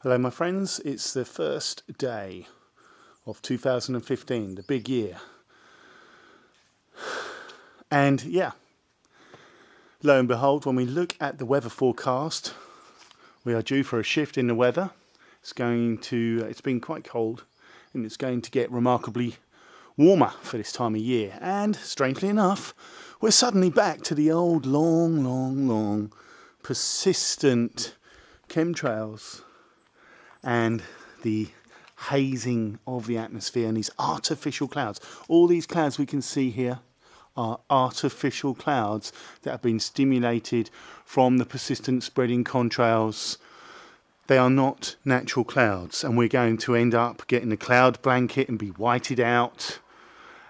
Hello my friends, it's the first day of 2015, the big year. And yeah, lo and behold, when we look at the weather forecast, we are due for a shift in the weather. It's been quite cold and it's going to get remarkably warmer for this time of year. And strangely enough, we're suddenly back to the old long, persistent chemtrails and the hazing of the atmosphere and these artificial clouds. All these clouds we can see here are artificial clouds that have been stimulated from the persistent spreading contrails. They are not natural clouds, and we're going to end up getting a cloud blanket and be whited out.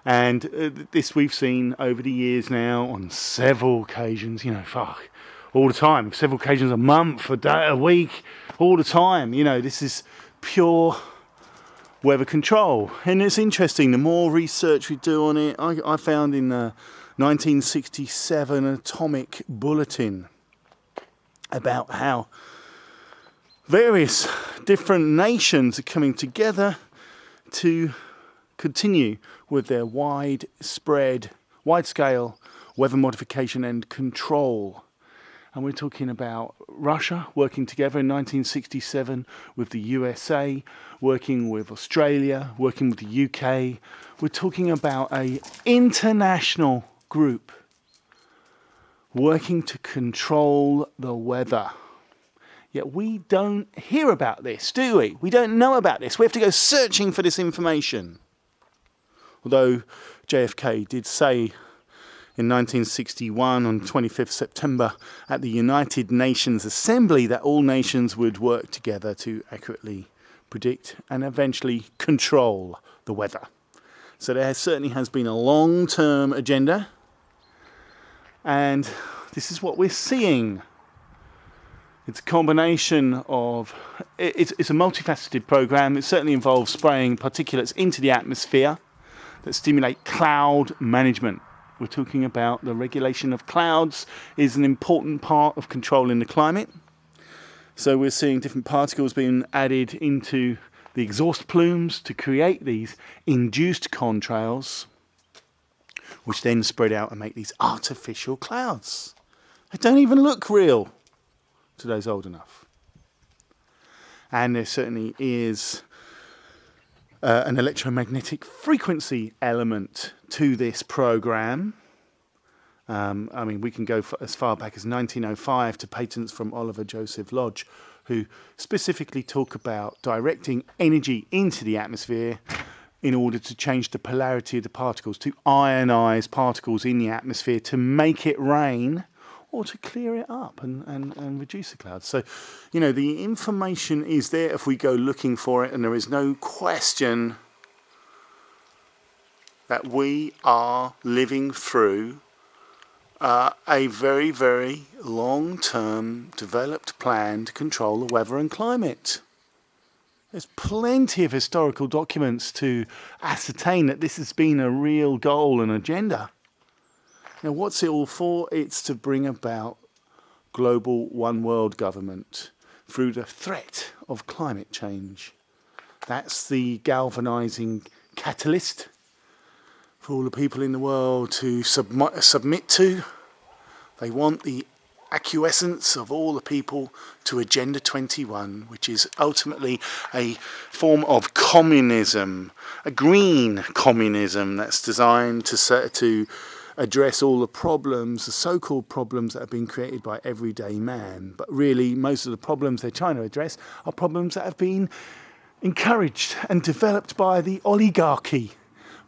And this we've seen over the years now on several occasions, all the time, several occasions a month, a day, a week, all the time. This is pure weather control. And it's interesting, the more research we do on it, I found in the 1967 Atomic Bulletin about how various different nations are coming together to continue with their wide-scale weather modification and control. And we're talking about Russia working together in 1967 with the USA, working with Australia, working with the UK. We're talking about an international group working to control the weather. Yet we don't hear about this, do we? We don't know about this. We have to go searching for this information. Although JFK did say in 1961 on 25th September at the United Nations Assembly that all nations would work together to accurately predict and eventually control the weather. So there certainly has been a long-term agenda, and this is what we're seeing. It's a combination of, it's a multifaceted program. It certainly involves spraying particulates into the atmosphere that stimulate cloud management. We're talking about the regulation of clouds is an important part of controlling the climate. So we're seeing different particles being added into the exhaust plumes to create these induced contrails, which then spread out and make these artificial clouds. They don't even look real to those old enough. And there certainly is an electromagnetic frequency element to this program. We can go as far back as 1905 to patents from Oliver Joseph Lodge, who specifically talk about directing energy into the atmosphere in order to change the polarity of the particles, to ionize particles in the atmosphere, to make it rain, or to clear it up and reduce the clouds. So, the information is there if we go looking for it, and there is no question that we are living through a very, very long-term developed plan to control the weather and climate. There's plenty of historical documents to ascertain that this has been a real goal and agenda. Now, what's it all for? It's to bring about global one world government through the threat of climate change. That's the galvanizing catalyst for all the people in the world to submit to. They want the acquiescence of all the people to Agenda 21, which is ultimately a form of communism, a green communism that's designed to address all the problems, the so-called problems that have been created by everyday man. But really, most of the problems they're trying to address are problems that have been encouraged and developed by the oligarchy,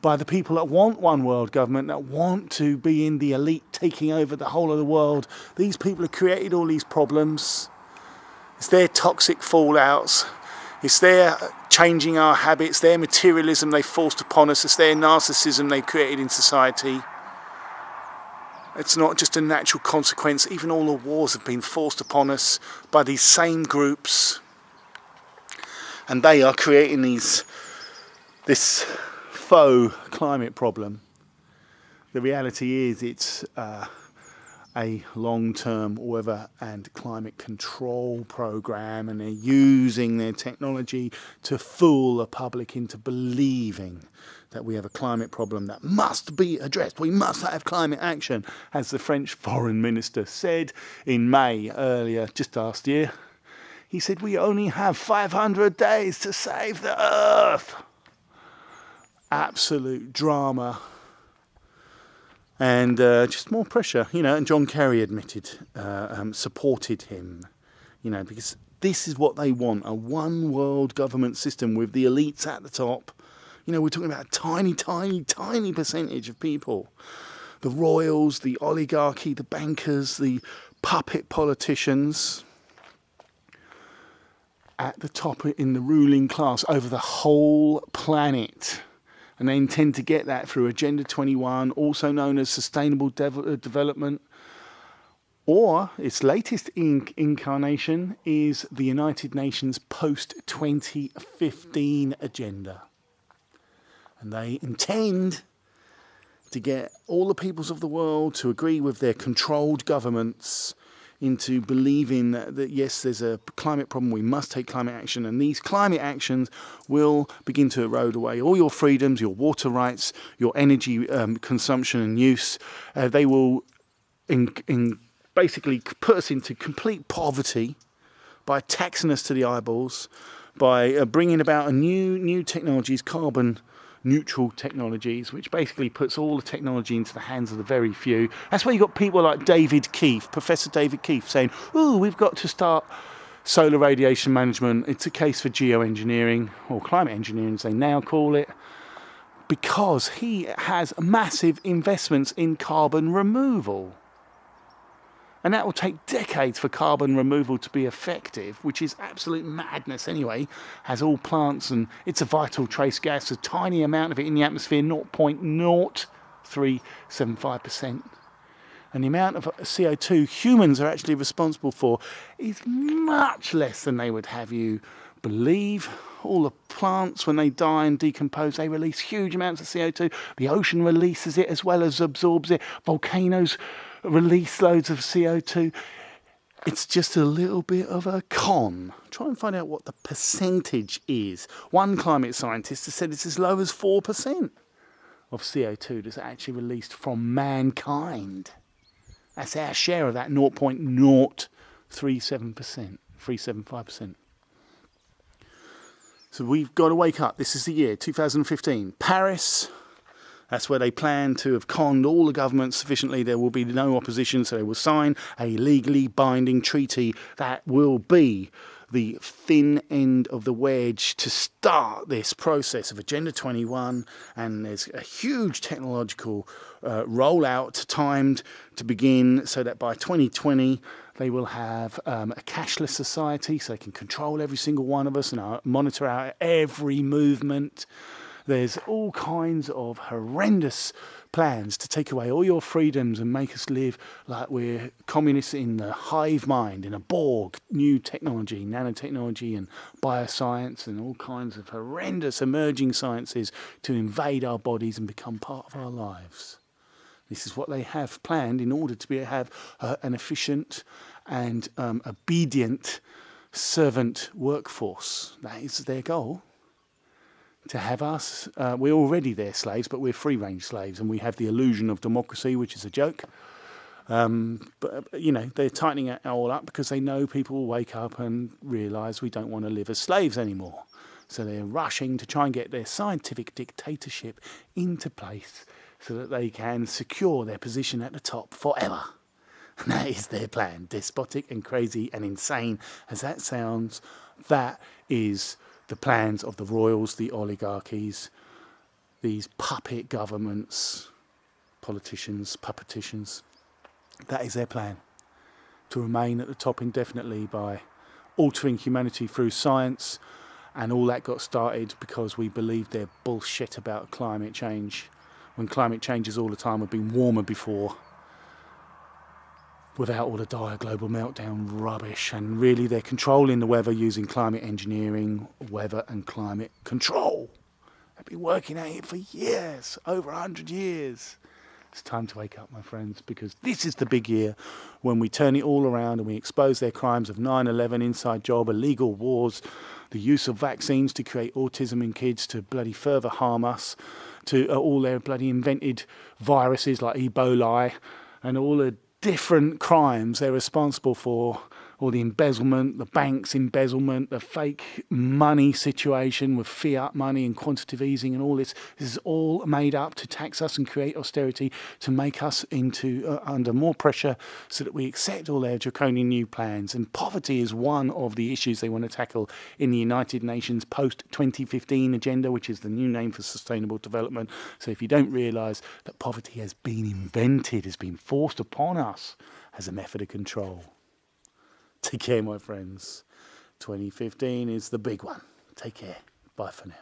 by the people that want one world government, that want to be in the elite taking over the whole of the world. These people have created all these problems. It's their toxic fallouts. It's their changing our habits, their materialism they've forced upon us. It's their narcissism they've created in society. It's not just a natural consequence. Even all the wars have been forced upon us by these same groups. And they are creating this faux climate problem. The reality is it's a long-term weather and climate control program, and they're using their technology to fool the public into believing that we have a climate problem that must be addressed. We must have climate action, as the French foreign minister said in May earlier, just last year. He said, we only have 500 days to save the Earth. Absolute drama. And just more pressure, and John Kerry admitted, supported him, because this is what they want, a one world government system with the elites at the top. We're talking about a tiny, tiny, tiny percentage of people. The royals, the oligarchy, the bankers, the puppet politicians at the top in the ruling class over the whole planet. And they intend to get that through Agenda 21, also known as Sustainable Development. Or its latest incarnation is the United Nations post-2015 agenda. And they intend to get all the peoples of the world to agree with their controlled governments into believing that yes, there's a climate problem, we must take climate action, and these climate actions will begin to erode away all your freedoms, your water rights, your energy consumption and use. They will basically put us into complete poverty by taxing us to the eyeballs, by bringing about new technologies, carbon neutral technologies, which basically puts all the technology into the hands of the very few. That's why you've got people like David Keefe, Professor David Keefe, saying, we've got to start solar radiation management. It's a case for geoengineering, or climate engineering as they now call it, because he has massive investments in carbon removal. And that will take decades for carbon removal to be effective, which is absolute madness anyway, as all plants, and it's a vital trace gas, a tiny amount of it in the atmosphere, 0.0375%. And the amount of CO2 humans are actually responsible for is much less than they would have you believe. All the plants, when they die and decompose, they release huge amounts of CO2. The ocean releases it as well as absorbs it. Volcanoes release loads of CO2. It's just a little bit of a con. Try and find out what the percentage is. One climate scientist has said it's as low as 4% of CO2 that's actually released from mankind. That's our share of that 0.037%, 375%. So we've got to wake up. This is the year, 2015. Paris. That's where they plan to have conned all the governments sufficiently. There will be no opposition, so they will sign a legally binding treaty that will be the thin end of the wedge to start this process of Agenda 21. And there's a huge technological rollout timed to begin, so that by 2020 they will have a cashless society, so they can control every single one of us and monitor our every movement. There's all kinds of horrendous plans to take away all your freedoms and make us live like we're communists in the hive mind, in a Borg, new technology, nanotechnology and bioscience and all kinds of horrendous emerging sciences to invade our bodies and become part of our lives. This is what they have planned in order to have an efficient and obedient servant workforce. That is their goal. To have us, we're already their slaves, but we're free-range slaves, and we have the illusion of democracy, which is a joke. But they're tightening it all up because they know people will wake up and realise we don't want to live as slaves anymore. So they're rushing to try and get their scientific dictatorship into place so that they can secure their position at the top forever. And that is their plan. Despotic and crazy and insane as that sounds, that is the plans of the royals, the oligarchies, these puppet governments, politicians, puppeticians. That is their plan, to remain at the top indefinitely by altering humanity through science. And all that got started because we believed their bullshit about climate change, when climate changes all the time. We've been warmer before, without all the dire global meltdown rubbish. And really they're controlling the weather using climate engineering, weather and climate control. They've been working at it for years, over 100 years. It's time to wake up, my friends, because this is the big year when we turn it all around and we expose their crimes of 9/11, inside job, illegal wars, the use of vaccines to create autism in kids to bloody further harm us, to all their bloody invented viruses like Ebola and all the different crimes they're responsible for, all the embezzlement, the banks' embezzlement, the fake money situation with fiat money and quantitative easing and all this. This is all made up to tax us and create austerity, to make us into under more pressure so that we accept all their draconian new plans. And poverty is one of the issues they want to tackle in the United Nations post-2015 agenda, which is the new name for Sustainable Development. So if you don't realise that poverty has been invented, has been forced upon us as a method of control. Take care, my friends. 2015 is the big one. Take care. Bye for now.